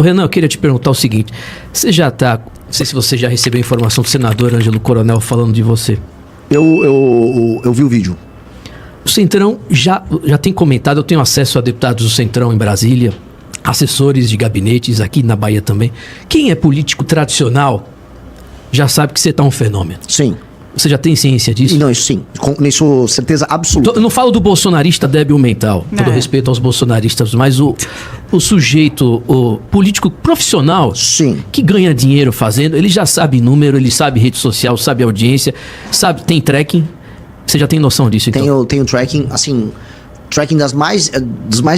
Renan, eu queria te perguntar o seguinte. Você já tá... Não sei se você já recebeu informação do senador Ângelo Coronel falando de você. Eu vi o vídeo. O Centrão já tem comentado, eu tenho acesso a deputados do Centrão em Brasília, assessores de gabinetes aqui na Bahia também. Quem é político tradicional já sabe que você tá um fenômeno. Sim. Você já tem ciência disso? Não, isso sim. Isso, certeza absoluta. Eu não falo do bolsonarista débil mental, todo respeito aos bolsonaristas, mas o sujeito, o político profissional, sim, que ganha dinheiro fazendo, ele já sabe número, ele sabe rede social, sabe audiência, sabe, tem tracking. Você já tem noção disso, então? Tenho tracking, assim, tracking dos mais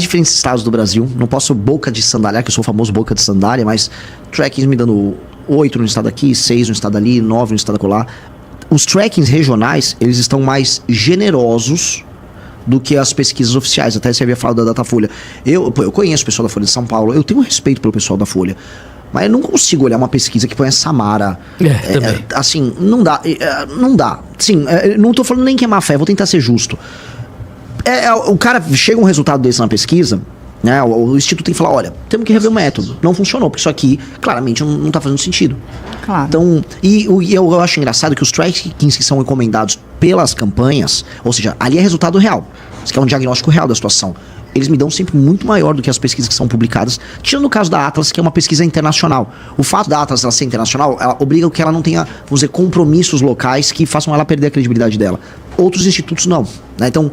diferentes estados do Brasil. Não posso boca de sandália, que eu sou o famoso boca de sandália, mas trackings me dando 8 no estado aqui, 6 no estado ali, 9 no estado acolá. Os trackings regionais, eles estão mais generosos do que as pesquisas oficiais. Até você havia falado da Datafolha. Eu conheço o pessoal da Folha de São Paulo, eu tenho respeito pelo pessoal da Folha. Mas eu não consigo olhar uma pesquisa que põe a Samara. Assim, não dá. Não dá. Sim, não tô falando nem que é má fé, vou tentar ser justo. O cara chega um resultado desse na pesquisa, né? O Instituto tem que falar, olha, temos que rever o método. Não funcionou, porque isso aqui claramente não tá fazendo sentido. Claro. Então, eu acho engraçado que os trackings que são encomendados pelas campanhas, ou seja, ali é resultado real. Isso aqui é um diagnóstico real da situação. Eles me dão sempre muito maior do que as pesquisas que são publicadas, tirando o caso da Atlas, que é uma pesquisa internacional. O fato da Atlas ela ser internacional, ela obriga que ela não tenha, vamos dizer, compromissos locais que façam ela perder a credibilidade dela. Outros institutos não, né? Então,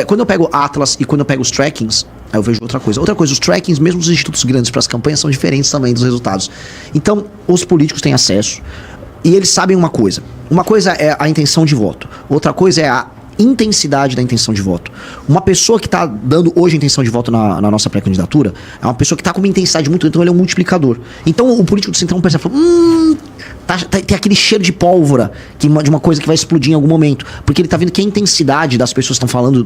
quando eu pego Atlas e quando eu pego os trackings, aí eu vejo outra coisa. Outra coisa, os trackings, mesmo dos institutos grandes para as campanhas, são diferentes também dos resultados. Então, os políticos têm acesso e eles sabem uma coisa. Uma coisa é a intenção de voto. Outra coisa é a intensidade da intenção de voto. Uma pessoa que está dando hoje a intenção de voto na nossa pré-candidatura é uma pessoa que está com uma intensidade muito grande, então ele é um multiplicador. Então o político do Centrão percebe, tem aquele cheiro de pólvora de uma coisa que vai explodir em algum momento, porque ele está vendo que a intensidade das pessoas que estão falando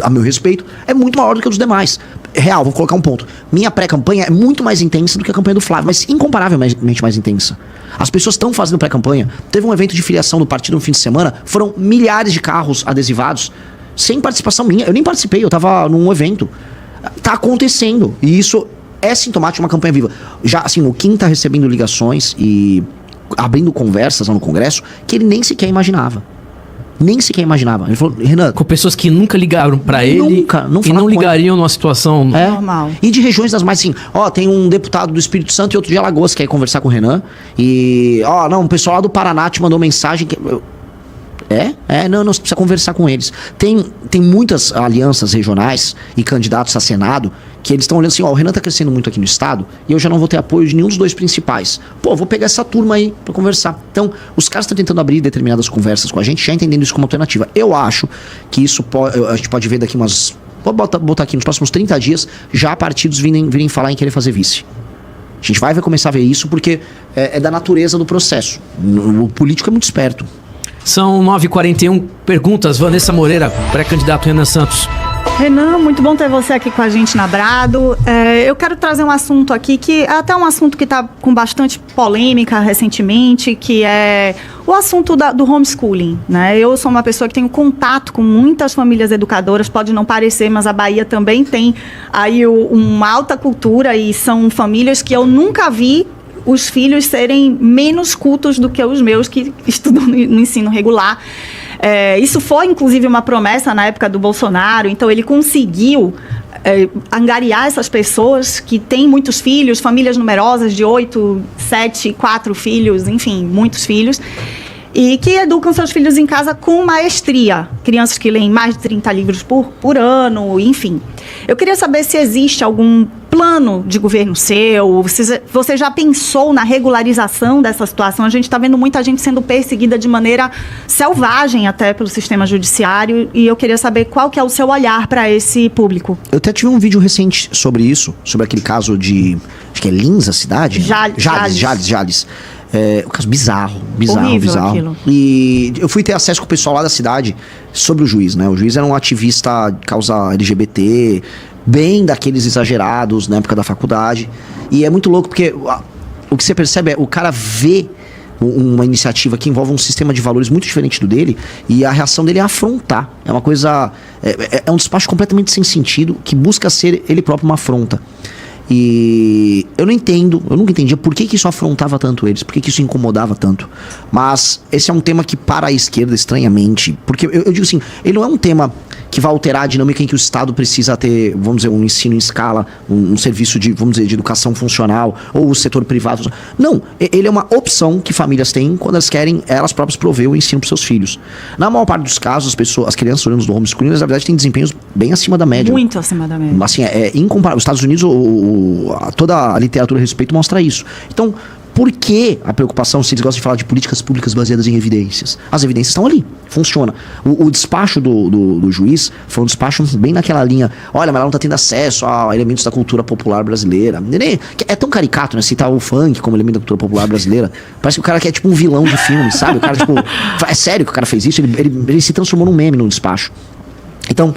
a meu respeito é muito maior do que a dos demais. Real, vou colocar um ponto. Minha pré-campanha é muito mais intensa do que a campanha do Flávio, mas incomparavelmente mais intensa. As pessoas estão fazendo pré-campanha. Teve um evento de filiação do partido no fim de semana, foram milhares de carros adesivados, sem participação minha. Eu nem participei, eu tava num evento. Tá acontecendo. E isso é sintomático de uma campanha viva. Já, assim, o Kim tá recebendo ligações e abrindo conversas lá no Congresso que ele nem sequer imaginava. Nem sequer imaginava. Ele falou, Renan... Com pessoas que nunca ligaram pra ele e não ligariam numa situação... normal. E de regiões das mais assim... tem um deputado do Espírito Santo e outro de Alagoas que quer conversar com o Renan. E... o pessoal lá do Paraná te mandou mensagem... Não, você precisa conversar com eles. Tem muitas alianças regionais e candidatos a Senado que eles estão olhando assim, o Renan tá crescendo muito aqui no estado e eu já não vou ter apoio de nenhum dos dois principais. Vou pegar essa turma aí pra conversar. Então, os caras estão tentando abrir determinadas conversas com a gente, já entendendo isso como alternativa. Eu acho que isso a gente pode ver daqui umas... Vou botar aqui nos próximos 30 dias, já partidos virem falar em querer fazer vice. A gente vai começar a ver isso porque é da natureza do processo. O político é muito esperto. São 9h41 perguntas. Vanessa Moreira, pré-candidato Renan Santos. Renan, muito bom ter você aqui com a gente na Brado. Eu quero trazer um assunto aqui que é até um assunto que está com bastante polêmica recentemente, que é o assunto do homeschooling, né? Eu sou uma pessoa que tenho contato com muitas famílias educadoras, pode não parecer, mas a Bahia também tem aí uma alta cultura e são famílias que eu nunca vi os filhos serem menos cultos do que os meus que estudam no ensino regular. Isso foi, inclusive, uma promessa na época do Bolsonaro, então ele conseguiu angariar essas pessoas que têm muitos filhos, famílias numerosas de 8, 7, 4 filhos, enfim, muitos filhos, e que educam seus filhos em casa com maestria. Crianças que leem mais de 30 livros por ano, enfim. Eu queria saber se existe algum plano de governo seu, se você já pensou na regularização dessa situação. A gente está vendo muita gente sendo perseguida de maneira selvagem até pelo sistema judiciário, e eu queria saber qual que é o seu olhar para esse público. Eu até tive um vídeo recente sobre isso, sobre aquele caso de, acho que é Lins, a cidade? Jales. Um caso bizarro. Horrível aquilo. E eu fui ter acesso com o pessoal lá da cidade sobre o juiz, né? O juiz era um ativista de causa LGBT, bem daqueles exagerados na época da faculdade. E é muito louco porque o que você percebe é o cara vê uma iniciativa que envolve um sistema de valores muito diferente do dele e a reação dele é afrontar. É uma coisa... É um despacho completamente sem sentido que busca ser ele próprio uma afronta. E eu nunca entendia por que isso afrontava tanto eles, por que isso incomodava tanto. Mas esse é um tema que para a esquerda, estranhamente, porque eu digo assim, ele não é um tema que vai alterar a dinâmica em que o Estado precisa ter, vamos dizer, um ensino em escala, um serviço de, vamos dizer, de educação funcional, ou o setor privado. Não, ele é uma opção que famílias têm quando elas querem elas próprias prover o ensino para seus filhos. Na maior parte dos casos, as crianças olhando do homeschooling, na verdade, têm desempenhos bem acima da média. Muito acima da média. Assim, é incomparável. Os Estados Unidos, toda a literatura a respeito mostra isso. Então, por que a preocupação, se eles gostam de falar de políticas públicas baseadas em evidências? As evidências estão ali, funciona. O despacho do juiz foi um despacho bem naquela linha, olha, mas ela não está tendo acesso a elementos da cultura popular brasileira. É tão caricato, né, citar o funk como elemento da cultura popular brasileira. Parece que o cara quer tipo um vilão de filme, sabe? O cara, tipo, é sério que o cara fez isso? Ele se transformou num meme no despacho. Então,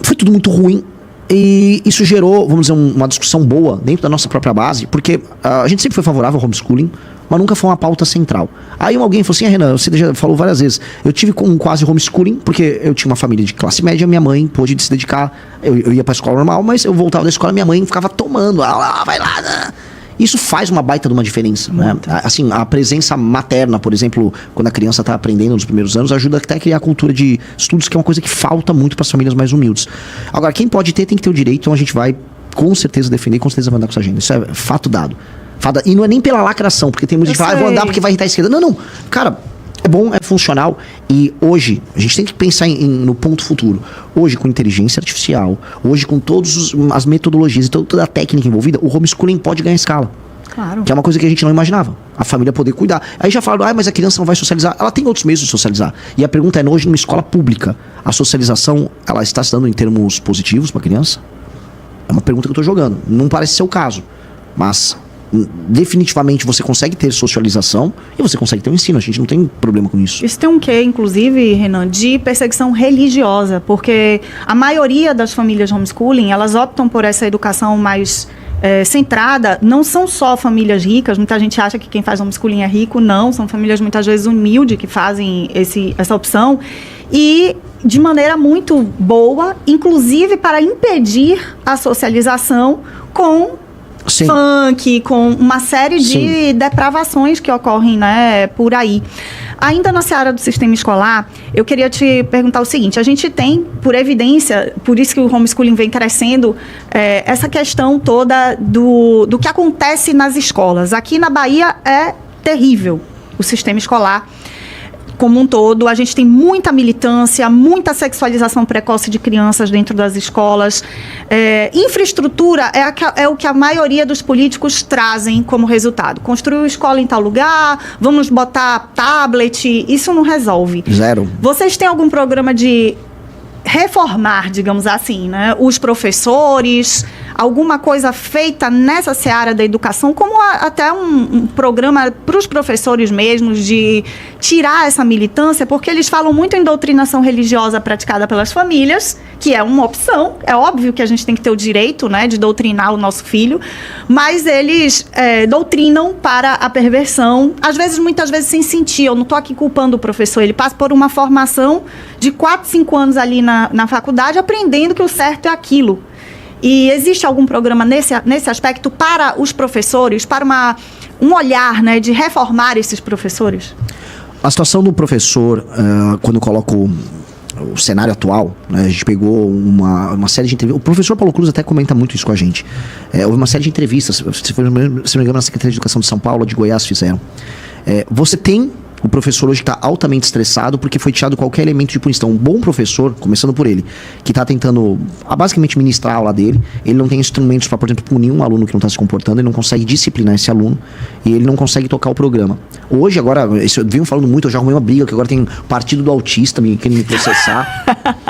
foi tudo muito ruim. E isso gerou, vamos dizer, uma discussão boa dentro da nossa própria base, porque a gente sempre foi favorável ao homeschooling, mas nunca foi uma pauta central. Aí alguém falou assim, Renan, você já falou várias vezes, eu tive com quase homeschooling, porque eu tinha uma família de classe média, minha mãe pôde se dedicar, eu ia pra escola normal, mas eu voltava da escola, minha mãe ficava tomando, vai lá, né? Isso faz uma baita de uma diferença, né? Assim, a presença materna, por exemplo, quando a criança está aprendendo nos primeiros anos, ajuda até a criar a cultura de estudos, que é uma coisa que falta muito para as famílias mais humildes. Agora, quem pode ter, tem que ter o direito, então a gente vai com certeza defender, com certeza vai andar com essa agenda. Isso é fato dado. E não é nem pela lacração, porque tem muita gente que fala, eu vou andar porque vai irritar a esquerda. Não. Cara, é bom, é funcional. E hoje, a gente tem que pensar no ponto futuro. Hoje, com inteligência artificial, hoje com todas as metodologias e toda a técnica envolvida, o homeschooling pode ganhar escala. Claro. Que é uma coisa que a gente não imaginava. A família poder cuidar. Aí já falaram, mas a criança não vai socializar. Ela tem outros meios de socializar. E a pergunta é, hoje, numa escola pública, a socialização, ela está se dando em termos positivos para a criança? É uma pergunta que eu estou jogando. Não parece ser o caso. Mas definitivamente você consegue ter socialização e você consegue ter um ensino. A gente não tem problema com isso. Isso tem um quê, inclusive, Renan, de perseguição religiosa, porque a maioria das famílias homeschooling, elas optam por essa educação mais centrada. Não são só famílias ricas, muita gente acha que quem faz homeschooling é rico, não, são famílias muitas vezes humildes que fazem essa opção, e de maneira muito boa, inclusive para impedir a socialização com Sim. funk, com uma série de Sim. depravações que ocorrem, né, por aí. Ainda na seara do sistema escolar, eu queria te perguntar o seguinte, a gente tem, por evidência, por isso que o homeschooling vem crescendo, essa questão toda do que acontece nas escolas. Aqui na Bahia é terrível o sistema escolar como um todo. A gente tem muita militância, muita sexualização precoce de crianças dentro das escolas. Infraestrutura é o que a maioria dos políticos trazem como resultado. Construir escola em tal lugar, vamos botar tablet, isso não resolve. Zero. Vocês têm algum programa de reformar, digamos assim, né, os professores, alguma coisa feita nessa seara da educação, como até um programa para os professores mesmos, de tirar essa militância, porque eles falam muito em doutrinação religiosa praticada pelas famílias, que é uma opção, é óbvio que a gente tem que ter o direito, né, de doutrinar o nosso filho, mas eles doutrinam para a perversão, às vezes, muitas vezes sem sentir. Eu não estou aqui culpando o professor, ele passa por uma formação de 4, 5 anos ali na faculdade, aprendendo que o certo é aquilo. E existe algum programa nesse aspecto para os professores, para um olhar, né, de reformar esses professores? A situação do professor, quando eu coloco o cenário atual, né, a gente pegou uma série de entrevistas. O professor Paulo Cruz até comenta muito isso com a gente. Houve uma série de entrevistas, se não me engano, na Secretaria de Educação de São Paulo, de Goiás, fizeram. Você tem o professor hoje está altamente estressado porque foi tirado qualquer elemento de punição. Um bom professor, começando por ele, que está tentando basicamente ministrar a aula dele, ele não tem instrumentos para, por exemplo, punir um aluno que não está se comportando, ele não consegue disciplinar esse aluno e ele não consegue tocar o programa. Hoje, agora, eu venho falando muito, eu já arrumei uma briga, que agora tem partido do autista querendo me processar.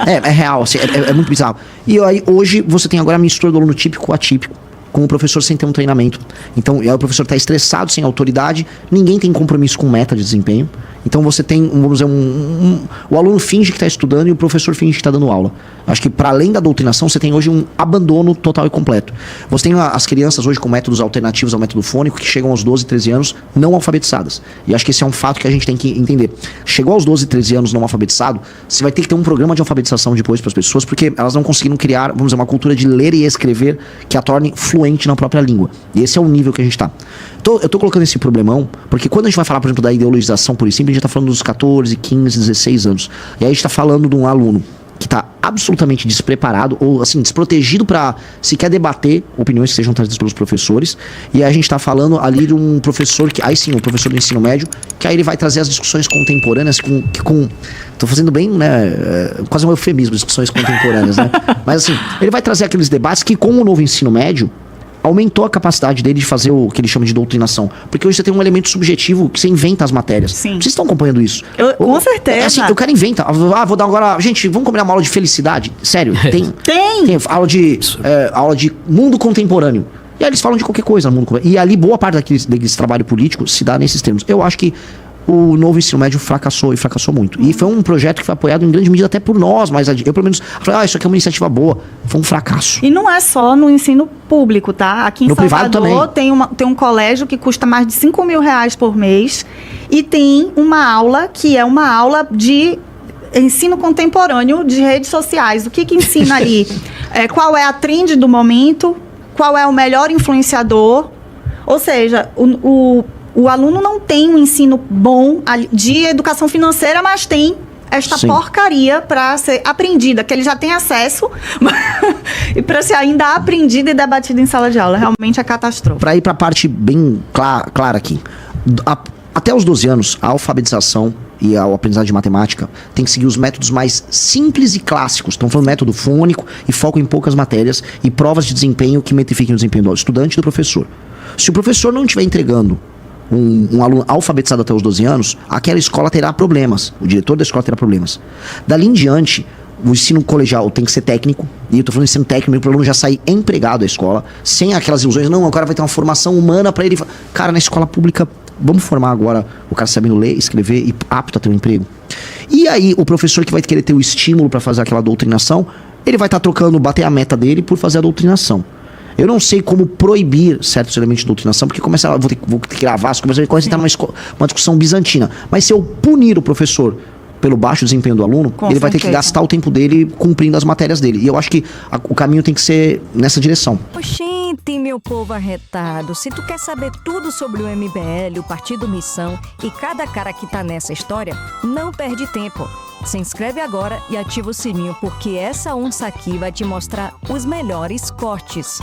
É real, assim, é muito bizarro. E aí, hoje, você tem agora a mistura do aluno típico com atípico, com o professor sem ter um treinamento. Então, o professor está estressado, sem autoridade, ninguém tem compromisso com meta de desempenho. Então, você tem, vamos dizer, o aluno finge que está estudando e o professor finge que está dando aula. Acho que, para além da doutrinação, você tem hoje um abandono total e completo. Você tem as crianças hoje com métodos alternativos ao método fônico que chegam aos 12, 13 anos não alfabetizadas. E acho que esse é um fato que a gente tem que entender. Chegou aos 12, 13 anos não alfabetizado, você vai ter que ter um programa de alfabetização depois para as pessoas, porque elas não conseguiram criar, vamos dizer, uma cultura de ler e escrever que a torne fluente. fluente na própria língua. E esse é o nível que a gente tá. Eu tô colocando esse problemão, porque quando a gente vai falar, por exemplo, da ideologização por simples, a gente tá falando dos 14, 15, 16 anos. E aí a gente tá falando de um aluno que tá absolutamente despreparado, ou assim, desprotegido para sequer debater opiniões que sejam trazidas pelos professores. E aí a gente tá falando ali de um professor que, aí sim, um professor do ensino médio, que aí ele vai trazer as discussões contemporâneas tô fazendo bem, né, quase um eufemismo, discussões contemporâneas, né? Mas assim, ele vai trazer aqueles debates que com o novo ensino médio, aumentou a capacidade dele de fazer o que ele chama de doutrinação. Porque hoje você tem um elemento subjetivo que você inventa as matérias. Sim. Vocês estão acompanhando isso? Com certeza. Assim, o cara inventa. Vou dar agora... Gente, vamos combinar uma aula de felicidade? Sério, tem aula de mundo contemporâneo. E aí eles falam de qualquer coisa no mundo contemporâneo. E ali boa parte desse trabalho político se dá nesses termos. Eu acho que o novo ensino médio fracassou muito. E foi um projeto que foi apoiado em grande medida até por nós, mas eu pelo menos falei, isso aqui é uma iniciativa boa. Foi um fracasso. E não é só no ensino público, tá? Aqui em No privado Salvador tem um colégio que custa mais de 5 mil reais por mês e tem uma aula que é uma aula de ensino contemporâneo de redes sociais. O que ensina ali? Qual é a trend do momento? Qual é o melhor influenciador? Ou seja, o aluno não tem um ensino bom de educação financeira, mas tem esta porcaria para ser aprendida, que ele já tem acesso, e para ser ainda aprendida e debatida em sala de aula. Realmente é catastrófico. Para ir para a parte bem clara aqui. Até os 12 anos, a alfabetização e a aprendizagem de matemática tem que seguir os métodos mais simples e clássicos. Estamos falando método fônico e foco em poucas matérias e provas de desempenho que metrifiquem o desempenho do estudante e do professor. Se o professor não estiver entregando um aluno alfabetizado até os 12 anos, aquela escola terá problemas. O diretor da escola terá problemas. Dali em diante, o ensino colegial tem que ser técnico. E eu estou falando de ensino técnico para o aluno já sair empregado da escola, sem aquelas ilusões. Não, agora vai ter uma formação humana para ele. Cara, na escola pública, vamos formar agora o cara sabendo ler, escrever e apto a ter um emprego. E aí, o professor que vai querer ter o estímulo para fazer aquela doutrinação, ele vai estar trocando, bater a meta dele por fazer a doutrinação. Eu não sei como proibir certos elementos de doutrinação, porque vou ter que gravar, começa a entrar numa discussão bizantina. Mas se eu punir o professor pelo baixo desempenho do aluno, ele vai ter que gastar o tempo dele cumprindo as matérias dele. E eu acho que o caminho tem que ser nessa direção. Oxente, meu povo arretado, se tu quer saber tudo sobre o MBL, o Partido Missão e cada cara que tá nessa história, não perde tempo. Se inscreve agora e ativa o sininho, porque essa onça aqui vai te mostrar os melhores cortes.